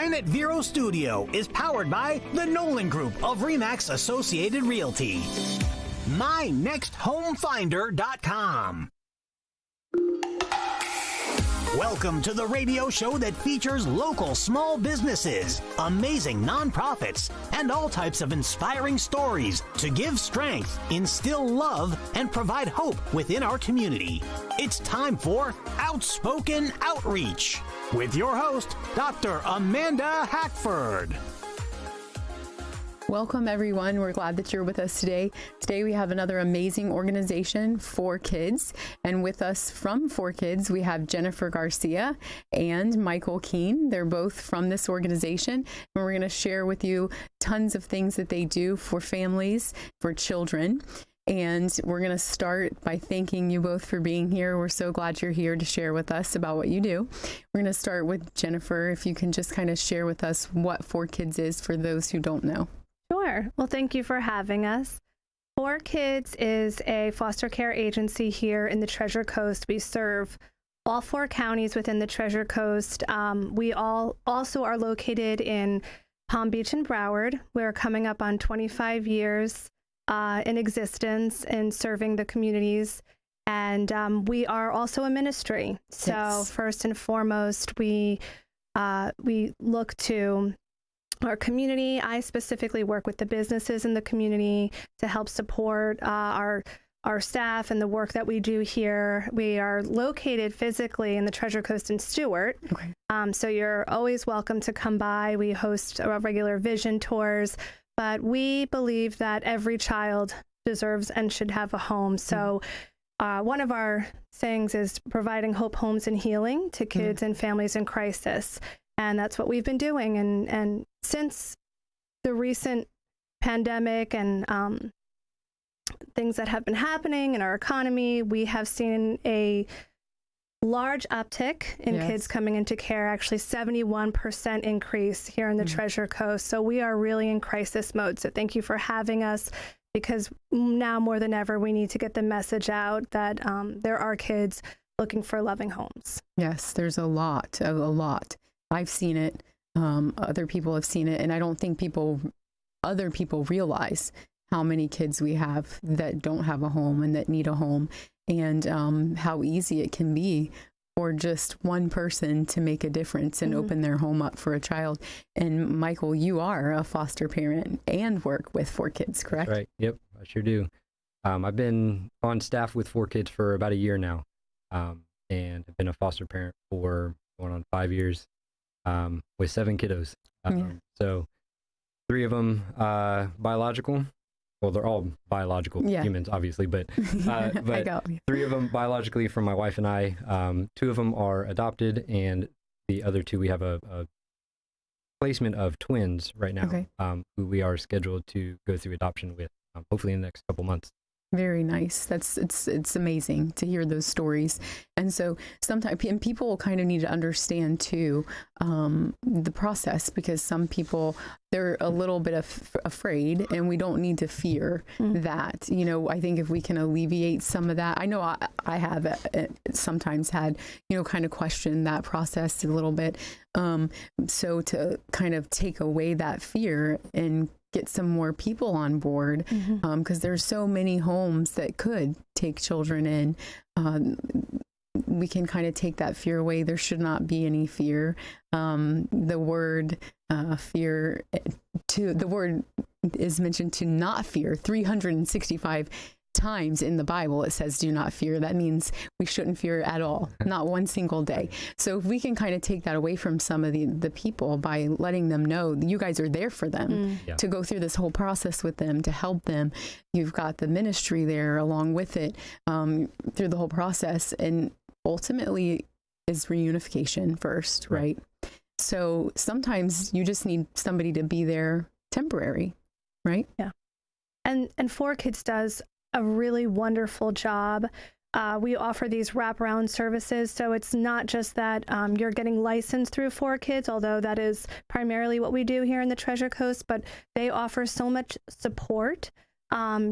Planet Vero Studio is powered by the Nolan Group of Remax Associated Realty. MyNextHomeFinder.com. Welcome to the radio show that features local small businesses, amazing nonprofits, and all types of inspiring stories to give strength, instill love, and provide hope within our community. It's time for Outspoken Outreach with your host, Dr. Amanda Hackford. Welcome, everyone. We're glad that you're with us today. Today, we have another amazing organization, 4Kids. And with us from 4Kids, we have Jennifer Garcia and Michael Keene. They're both from this organization. And we're going to share with you tons of things that they do for families, for children. And we're going to start by thanking you both for being here. We're so glad you're here to share with us about what you do. We're going to start with Jennifer. If you can just kind of share with us what 4Kids is for those who don't know. Sure. Well, thank you for having us. 4Kids is a foster care agency here in the Treasure Coast. We serve all 4 counties within the Treasure Coast. We all also are located in Palm Beach and Broward. We're coming up on 25 years in existence and serving the communities. And we are also a ministry. So yes. First and foremost, we look to our community. I specifically work with the businesses in the community to help support our staff and the work that we do here. We are located physically in the Treasure Coast in Stewart. Okay. So you're always welcome to come by. We host regular vision tours, but we believe that every child deserves and should have a home. So one of our sayings is providing hope, homes, and healing to kids and families in crisis. And that's what we've been doing. And since the recent pandemic and things that have been happening in our economy, we have seen a large uptick in kids coming into care, actually 71% increase here in the Treasure Coast. So we are really in crisis mode. So thank you for having us, because now more than ever, we need to get the message out that there are kids looking for loving homes. Yes, there's a lot. I've seen it. Other people have seen it. And I don't think other people realize how many kids we have that don't have a home and that need a home, and how easy it can be for just one person to make a difference and open their home up for a child. And Michael, you are a foster parent and work with 4Kids, correct? That's right. Yep, I sure do. I've been on staff with 4Kids for about a year now, and I've been a foster parent for going on 5 years. With 7 kiddos. So 3 of them biological. Well, they're all biological humans, obviously, but 3 of them biologically from my wife and I. 2 of them are adopted, and the other 2, we have a placement of twins right now, who we are scheduled to go through adoption with, hopefully in the next couple months. Very nice. It's amazing to hear those stories. And so sometimes, and people kind of need to understand too, the process, because some people, they're a little bit afraid, and we don't need to fear that. You know, I think if we can alleviate some of that, I know I have sometimes had, kind of questioned that process a little bit. So to kind of take away that fear and get some more people on board, because there's so many homes that could take children in. We can kind of take that fear away. There should not be any fear. The word fear, the word is mentioned to not fear 365 times in the Bible. It says do not fear. That means we shouldn't fear at all, not one single day. So if we can kind of take that away from some of the people by letting them know you guys are there for them, to go through this whole process with them, to help them. You've got the ministry there along with it, through the whole process, and ultimately is reunification first, right? So sometimes you just need somebody to be there temporary, right? Yeah. And 4Kids does a really wonderful job. We offer these wraparound services, so it's not just that you're getting licensed through 4Kids, although that is primarily what we do here in the Treasure Coast, but they offer so much support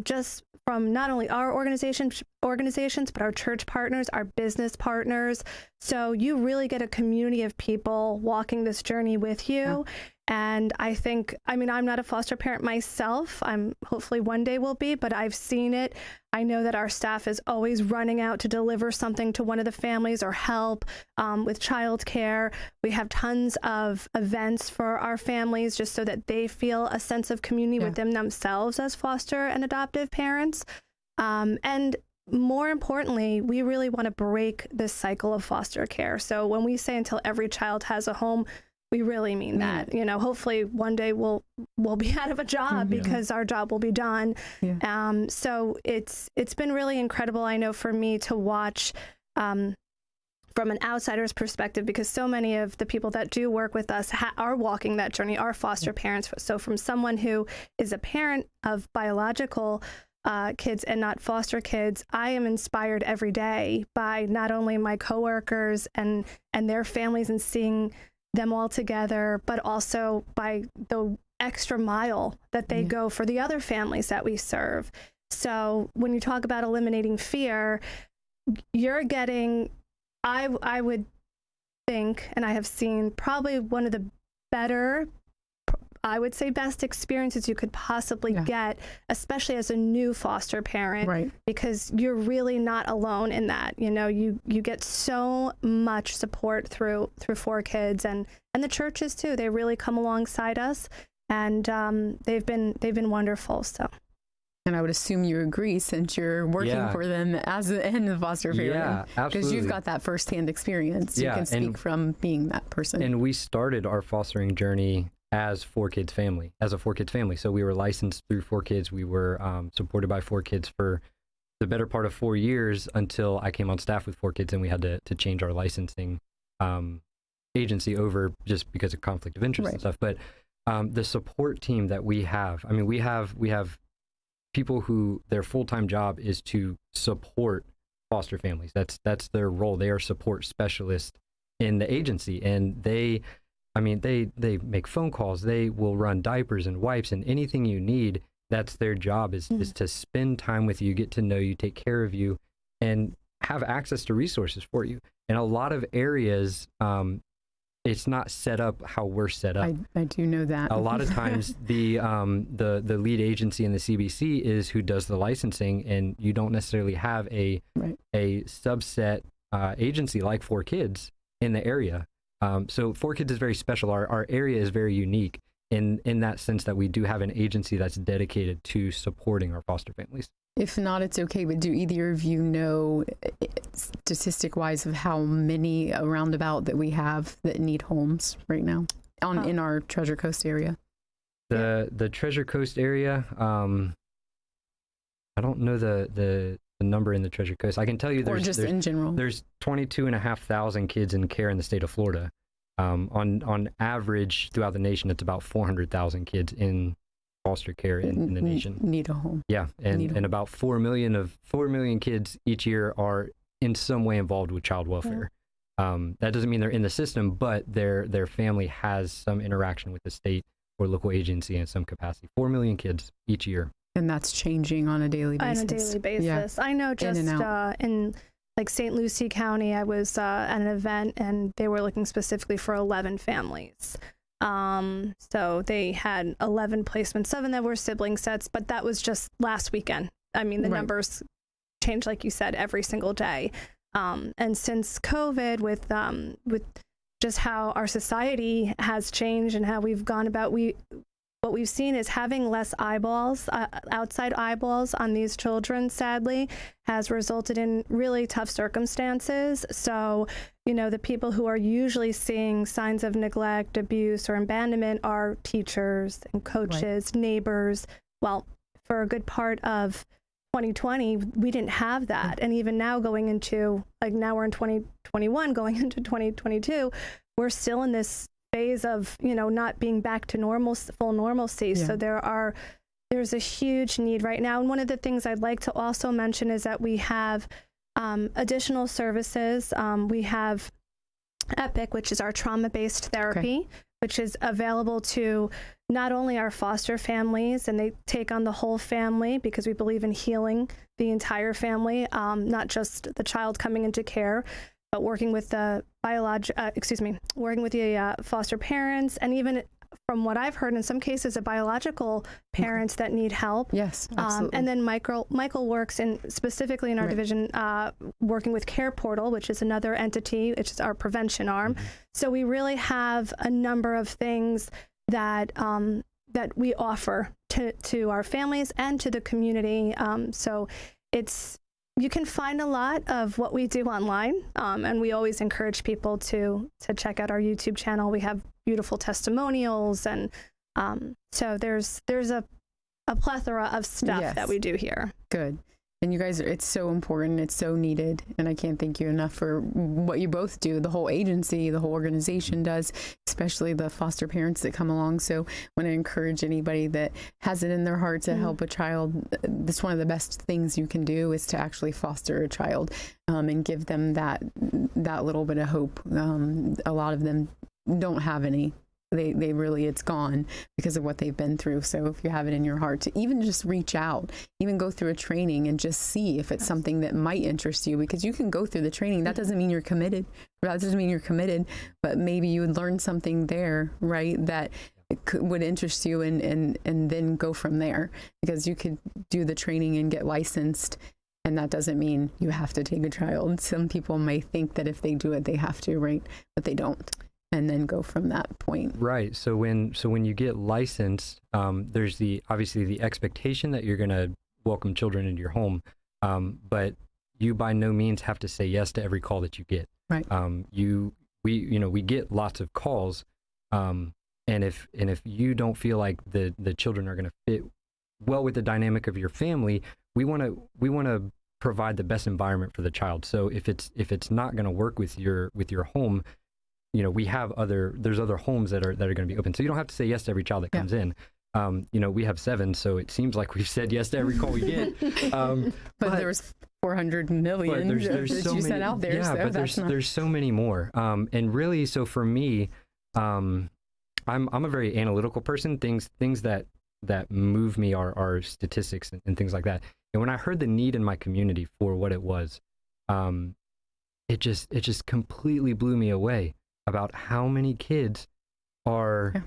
just from not only our organizations, but our church partners, our business partners. So you really get a community of people walking this journey with you. Yeah. And I think, I mean, I'm not a foster parent myself. I'm hopefully one day will be, but I've seen it. I know that our staff is always running out to deliver something to one of the families or help with childcare. We have tons of events for our families just so that they feel a sense of community within themselves as foster and adoptive parents. And more importantly, we really want to break this cycle of foster care. So when we say until every child has a home, we really mean that. You know, hopefully one day we'll be out of a job because our job will be done. Yeah. So it's been really incredible, I know, for me to watch from an outsider's perspective, because so many of the people that do work with us are walking that journey, are foster parents. So from someone who is a parent of biological kids and not foster kids, I am inspired every day by not only my coworkers and their families and seeing them all together, but also by the extra mile that they go for the other families that we serve. So when you talk about eliminating fear, you're getting, I would think, and I have seen probably one of the better, I would say best experiences you could possibly get, especially as a new foster parent, right? Because you're really not alone in that. You know, you get so much support through 4Kids and the churches too. They really come alongside us, and they've been wonderful. So. And I would assume you agree, since you're working for them as a foster parent. Yeah, absolutely. Because you've got that firsthand experience. You can speak from being that person. And we started our fostering journey as 4Kids family, So we were licensed through 4Kids. We were supported by 4Kids for the better part of 4 years until I came on staff with 4Kids, and we had to change our licensing agency over just because of conflict of interest and stuff. But the support team that we have, I mean, we have people who their full-time job is to support foster families. That's their role. They are support specialists in the agency, and they make phone calls. They will run diapers and wipes and anything you need. That's their job, is to spend time with you, get to know you, take care of you, and have access to resources for you. In a lot of areas, it's not set up how we're set up. I do know that. A lot of times the lead agency in the CBC is who does the licensing, and you don't necessarily have a subset agency like 4Kids in the area. So 4Kids is very special. Our area is very unique in that sense that we do have an agency that's dedicated to supporting our foster families. If not, it's okay, but do either of you know, statistic-wise, of how many roundabout that we have that need homes right now in our Treasure Coast area? The Treasure Coast area, I don't know the number in the Treasure Coast. I can tell you there's in general. There's 22,500 kids in care in the state of Florida. On average, throughout the nation, it's about 400,000 kids in foster care in the nation. Need a home. Yeah, and about 4 million kids each year are in some way involved with child welfare. That doesn't mean they're in the system, but their family has some interaction with the state or local agency in some capacity. 4 million kids each year. And that's changing on a daily basis. Yeah. I know just in like St. Lucie County, I was at an event, and they were looking specifically for 11 families. So they had 11 placements, 7 that were sibling sets, but that was just last weekend. I mean, the numbers change, like you said, every single day. And since COVID, with just how our society has changed and how we've gone about, what we've seen is having less eyeballs, outside eyeballs on these children, sadly, has resulted in really tough circumstances. So, you know, the people who are usually seeing signs of neglect, abuse, or abandonment are teachers and coaches, neighbors. Well, for a good part of 2020, we didn't have that. And even now going into, like now we're in 2021, going into 2022, we're still in this phase of, you know, not being back to full normalcy. So there's a huge need right now. And one of the things I'd like to also mention is that we have additional services. We have EPIC, which is our trauma-based therapy, which is available to not only our foster families, and they take on the whole family because we believe in healing the entire family, not just the child coming into care, but working with the working with the foster parents, and even from what I've heard, in some cases, the biological parents that need help. Yes, absolutely. And then Michael works specifically in our division, working with Care Portal, which is another entity, which is our prevention arm. So we really have a number of things that that we offer to our families and to the community. So you can find a lot of what we do online, and we always encourage people to check out our YouTube channel. We have beautiful testimonials, and so there's a plethora of stuff that we do here. Good. And you guys, it's so important. It's so needed. And I can't thank you enough for what you both do. The whole agency, the whole organization does, especially the foster parents that come along. So I want to encourage anybody that has it in their heart to help a child. That's one of the best things you can do, is to actually foster a child and give them that little bit of hope. A lot of them don't have any. They really, it's gone because of what they've been through. So if you have it in your heart to even just reach out, even go through a training and just see if it's something that might interest you, because you can go through the training. That doesn't mean you're committed. That doesn't mean you're committed, but maybe you would learn something there, right? That would interest you, and then go from there, because you could do the training and get licensed. And that doesn't mean you have to take a child. Some people may think that if they do it, they have to, right? But they don't. And then go from that point. Right. So when you get licensed, there's obviously the expectation that you're going to welcome children into your home, but you by no means have to say yes to every call that you get. Right. We get lots of calls, and if you don't feel like the children are going to fit well with the dynamic of your family, we want to provide the best environment for the child. So if it's not going to work with your home, we have there's other homes that are going to be open. So you don't have to say yes to every child that comes in. We have 7, so it seems like we've said yes to every call we get. But there's 400 million there's that so you many, sent out there. Yeah, so but there's so many more. And really, so for me, I'm a very analytical person. Things that move me are statistics and things like that. And when I heard the need in my community for what it was, it just completely blew me away about how many kids are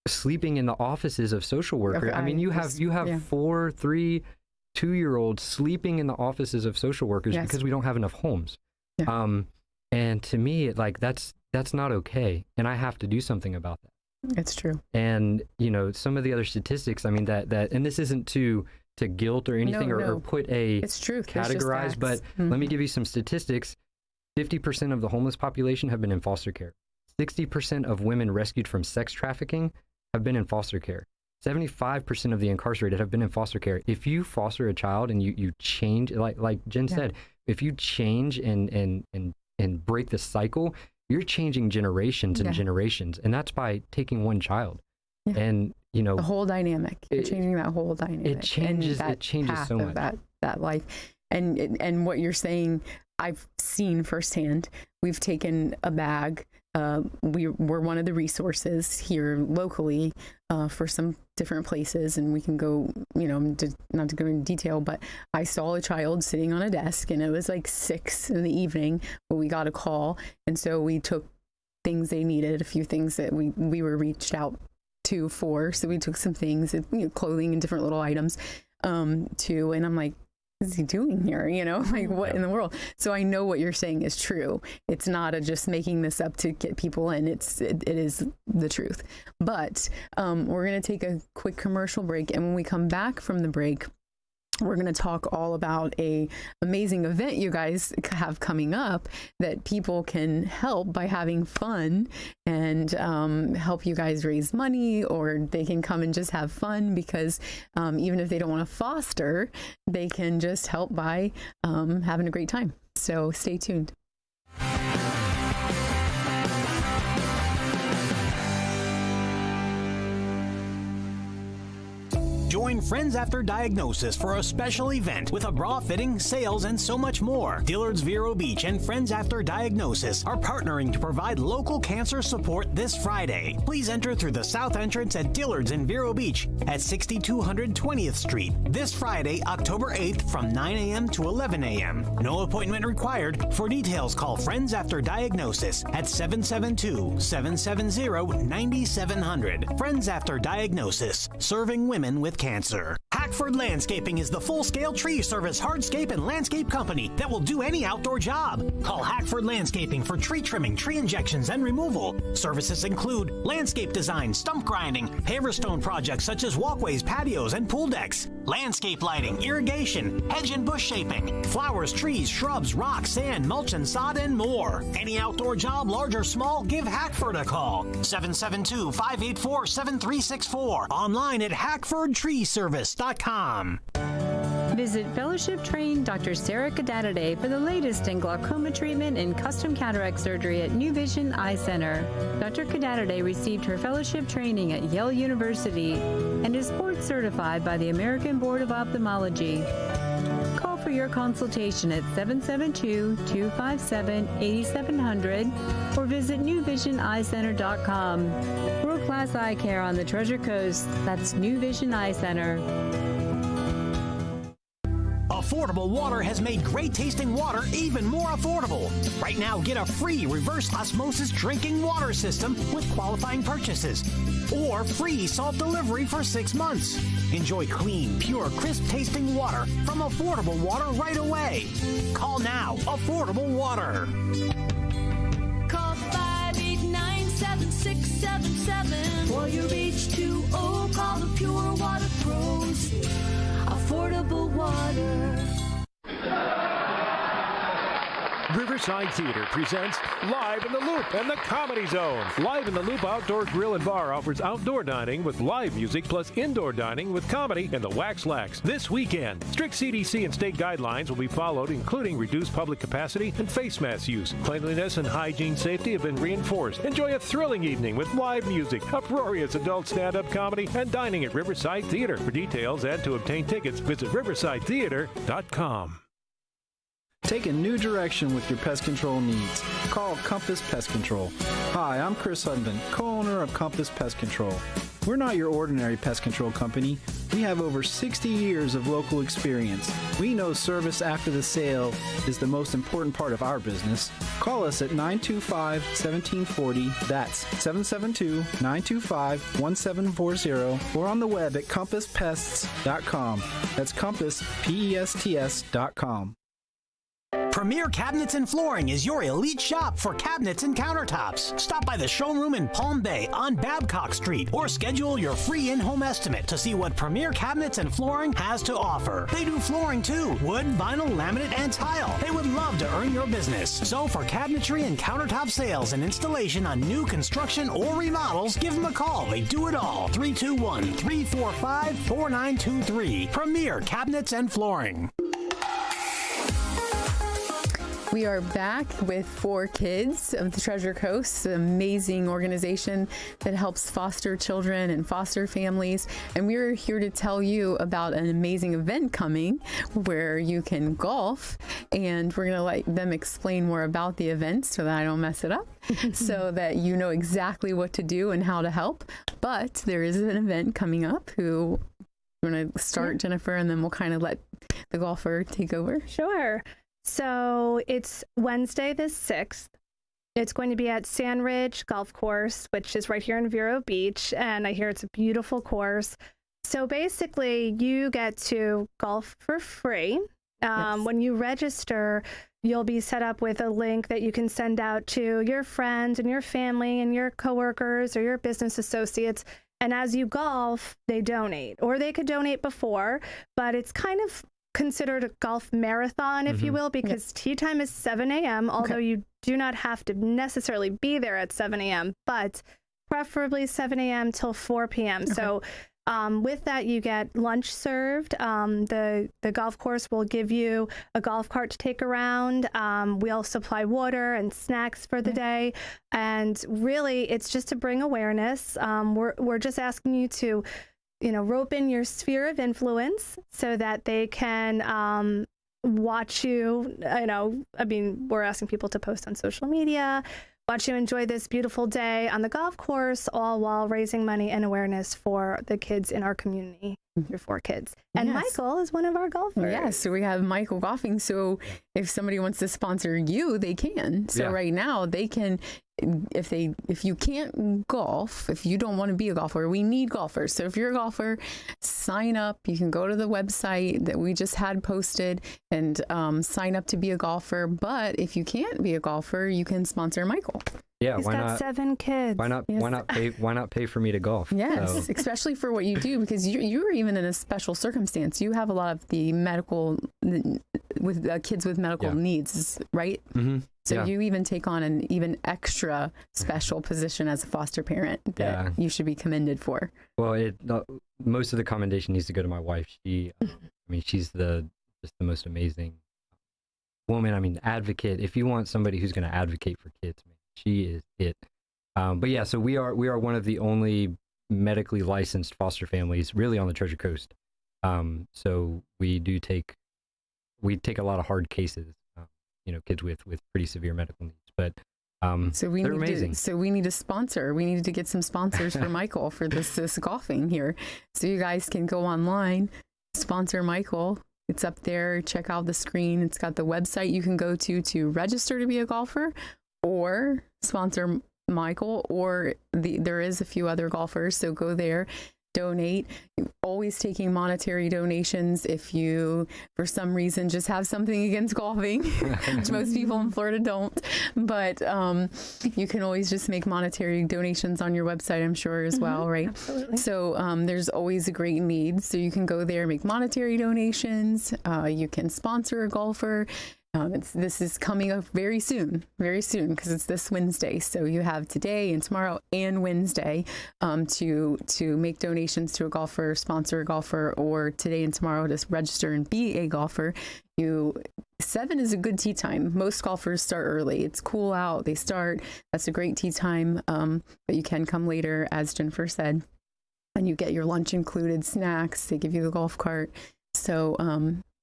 sleeping in the offices of social workers. Okay, I mean, you have 4, 3, 2-year-olds sleeping in the offices of social workers because we don't have enough homes. Yeah. And to me, that's not okay, and I have to do something about that. It's true. And some of the other statistics, I mean, that and this isn't to guilt or anything, or put a it's truth. categorize, but let me give you some statistics. 50% of the homeless population have been in foster care. 60% of women rescued from sex trafficking have been in foster care. 75% of the incarcerated have been in foster care. If you foster a child and you change, like Jen said, if you change and break the cycle, you're changing generations and generations, and that's by taking one child. Yeah. And the whole dynamic, you're changing that whole dynamic. It changes so much. That life, and what you're saying, I've seen firsthand. We've taken a bag. We're one of the resources here locally for some different places, and we can go, not to go into detail, but I saw a child sitting on a desk, and it was like 6 in the evening when we got a call. And so we took things they needed, a few things that we were reached out to for. So we took some things, clothing and different little items too. And I'm like, what is he doing here? What in the world? So I know what you're saying is true. It's not just making this up to get people in. It is the truth. But we're going to take a quick commercial break. And when we come back from the break, we're going to talk all about a amazing event you guys have coming up that people can help by having fun and help you guys raise money, or they can come and just have fun, because even if they don't want to foster, they can just help by having a great time. So stay tuned. Join Friends After Diagnosis for a special event with a bra fitting, sales, and so much more. Dillard's Vero Beach and Friends After Diagnosis are partnering to provide local cancer support this Friday. Please enter through the south entrance at Dillard's in Vero Beach at 6200 20th Street this Friday, October 8th from 9 a.m. to 11 a.m. No appointment required. For details, call Friends After Diagnosis at 772-770-9700. Friends After Diagnosis, serving women with cancer. Hackford Landscaping is the full-scale tree service hardscape and landscape company that will do any outdoor job. Call Hackford Landscaping for tree trimming, tree injections, and removal. Services include landscape design, stump grinding, paver stone projects such as walkways, patios, and pool decks, landscape lighting, irrigation, hedge and bush shaping, flowers, trees, shrubs, rocks, sand, mulch and sod, and more. Any outdoor job, large or small, give Hackford a call. 772-584-7364. Online at hackfordtreeservice.com. Visit fellowship-trained Dr. Sarah Cadadaday for the latest in glaucoma treatment and custom cataract surgery at New Vision Eye Center. Dr. Cadadaday received her fellowship training at Yale University and is board certified by the American Board of Ophthalmology. Call for your consultation at 772-257-8700 or visit newvisioneyecenter.com. World-class eye care on the Treasure Coast. That's New Vision Eye Center. Affordable Water has made great tasting water even more affordable. Right now, get a free reverse osmosis drinking water system with qualifying purchases, or free salt delivery for 6 months. Enjoy clean, pure, crisp tasting water from Affordable Water right away. Call now. Affordable Water. Call 589-7677 or you reach 20. Call the Pure Water Pros. Affordable Water. Riverside Theater presents Live in the Loop and the Comedy Zone. Live in the Loop Outdoor Grill and Bar offers outdoor dining with live music plus indoor dining with comedy in the Wax Lax this weekend. Strict CDC and state guidelines will be followed, including reduced public capacity and face mask use. Cleanliness and hygiene safety have been reinforced. Enjoy a thrilling evening with live music, uproarious adult stand-up comedy, and dining at Riverside Theater. For details and to obtain tickets, visit riversidetheater.com. Take a new direction with your pest control needs. Call Compass Pest Control. Hi, I'm Chris Hudman, co-owner of Compass Pest Control. We're not your ordinary pest control company. We have over 60 years of local experience. We know service after the sale is the most important part of our business. Call us at 925-1740. That's 772-925-1740 or on the web at compasspests.com. That's compass, P-E-S-T-S.com. Premier Cabinets and Flooring is your elite shop for cabinets and countertops. Stop by the showroom in Palm Bay on Babcock Street or schedule your free in-home estimate to see what Premier Cabinets and Flooring has to offer. They do flooring too, wood, vinyl, laminate, and tile. They would love to earn your business. So for cabinetry and countertop sales and installation on new construction or remodels, give them a call. They do it all. 321-345-4923. Premier Cabinets and Flooring. We are back with 4Kids of the Treasure Coast, an amazing organization that helps foster children and foster families. And we're here to tell you about an amazing event coming where you can golf. And we're going to let them explain more about the event so that I don't mess it up, so that you know exactly what to do and how to help. But there is an event coming up. Who you want to start, Jennifer, and then we'll kind of let the golfer take over? Sure. So it's Wednesday the 6th. It's going to be at Sand Ridge Golf Course, which is right here in Vero Beach. And I hear it's a beautiful course. So basically, you get to golf for free. Yes. When you register, you'll be set up with a link that you can send out to your friends and your family and your coworkers or your business associates. And as you golf, they donate. Or they could donate before, but it's kind of considered a golf marathon, if you will, because tee time is 7 a.m., although you do not have to necessarily be there at 7 a.m., but preferably 7 a.m. till 4 p.m. Okay. So with that, you get lunch served. The golf course will give you a golf cart to take around. We'll supply water and snacks for the day. And really, it's just to bring awareness. We're just asking you to rope in your sphere of influence so that they can watch you. We're asking people to post on social media, watch you enjoy this beautiful day on the golf course, all while raising money and awareness for the kids in our community through 4Kids. And Yes. Michael is one of our golfers. Yes, so we have Michael golfing. So if somebody wants to sponsor you, they can. So right now they can, if you can't golf, if you don't want to be a golfer, we need golfers. So if you're a golfer, sign up. You can go to the website that we just had posted and sign up to be a golfer. But if you can't be a golfer, you can sponsor Michael. Yeah, He's why got not? 7 kids. Why not? Yes. Why not pay for me to golf? Yes, So, especially for what you do, because you're even in a special circumstance. You have a lot of the medical with kids with medical needs, right? mhm, So yeah. you even take on an even extra special position as a foster parent that you should be commended for. Well, most of the commendation needs to go to my wife. She's just the most amazing woman. I mean, advocate. If you want somebody who's going to advocate for kids, man, she is it. But yeah, so we are one of the only medically licensed foster families really on the Treasure Coast. So we take a lot of hard cases, kids with pretty severe medical needs, but So we they're need amazing. we need a sponsor. We need to get some sponsors for Michael for this golfing here. So you guys can go online, sponsor Michael. It's up there. Check out the screen. It's got the website you can go to register to be a golfer, or sponsor Michael, or there is a few other golfers. So go there, donate. Always taking monetary donations if you, for some reason, just have something against golfing, which most people in Florida don't. But you can always just make monetary donations on your website, I'm sure, as well, right? Absolutely. So there's always a great need. So you can go there, make monetary donations. You can sponsor a golfer. This is coming up very soon, because it's this Wednesday. So you have today and tomorrow and Wednesday to make donations to a golfer, sponsor a golfer, or today and tomorrow to register and be a golfer. 7 is a good tee time. Most golfers start early. It's cool out. They start. That's a great tee time. But you can come later, as Jennifer said, and you get your lunch included, snacks. They give you the golf cart. So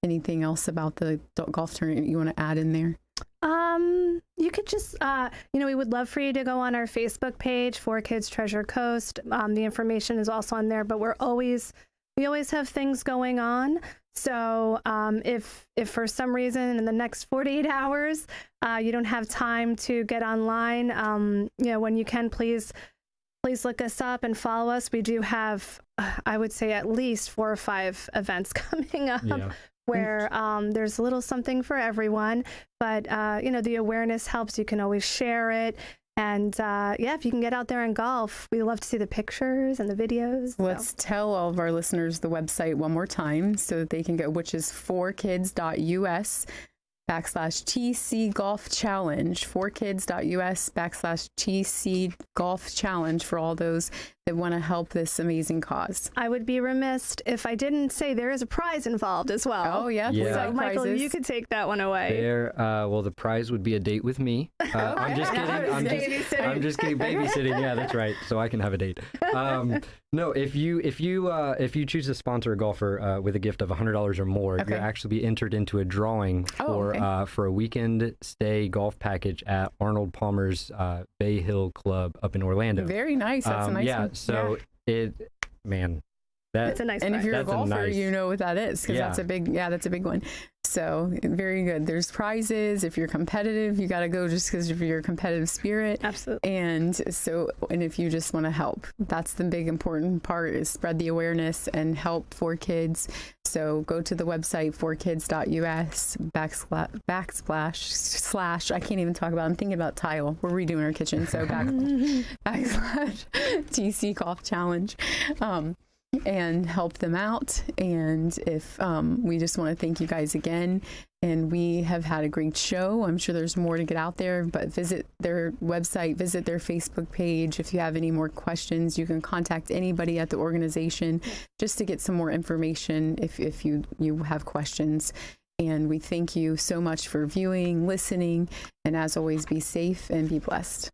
anything else about the golf tournament you want to add in there? You could just, we would love for you to go on our Facebook page, 4Kids Treasure Coast. The information is also on there, but we always have things going on. So if for some reason in the next 48 hours you don't have time to get online, when you can, please look us up and follow us. We do have, I would say, at least 4 or 5 events coming up. Yeah. Where there's a little something for everyone, but the awareness helps. You can always share it, and if you can get out there and golf, we love to see the pictures and the videos. Let's tell all of our listeners the website one more time so that they can go, which is 4kids.us/TC Golf Challenge, 4kids.us/TC Golf Challenge for all those that want to help this amazing cause. I would be remiss if I didn't say there is a prize involved as well. Oh, yeah. Yeah. So, Michael, prizes. you could take that one away. the prize would be a date with me. I'm just kidding. I'm just kidding. Babysitting. Yeah, that's right. So I can have a date. No, if you choose to sponsor a golfer with a gift of $100 or more, you'll actually be entered into a drawing for a weekend stay golf package at Arnold Palmer's Bay Hill Club up in Orlando. Very nice. That's a nice one. So it's a nice and prize. if you're That's a a golfer, nice- you know what that is, because that's a big one. So very good. There's prizes. If you're competitive, you got to go just because of your competitive spirit. Absolutely. And if you just want to help, that's the big important part, is spread the awareness and help 4Kids. So go to the website, 4kids.us / I can't even talk about it. I'm thinking about tile. We're redoing our kitchen. So / TC Golf Challenge. And help them out. And if we just want to thank you guys again. And we have had a great show. I'm sure there's more to get out there, but visit their website, visit their Facebook page. If you have any more questions, you can contact anybody at the organization just to get some more information if you have questions. And we thank you so much for viewing, listening, and as always, be safe and be blessed.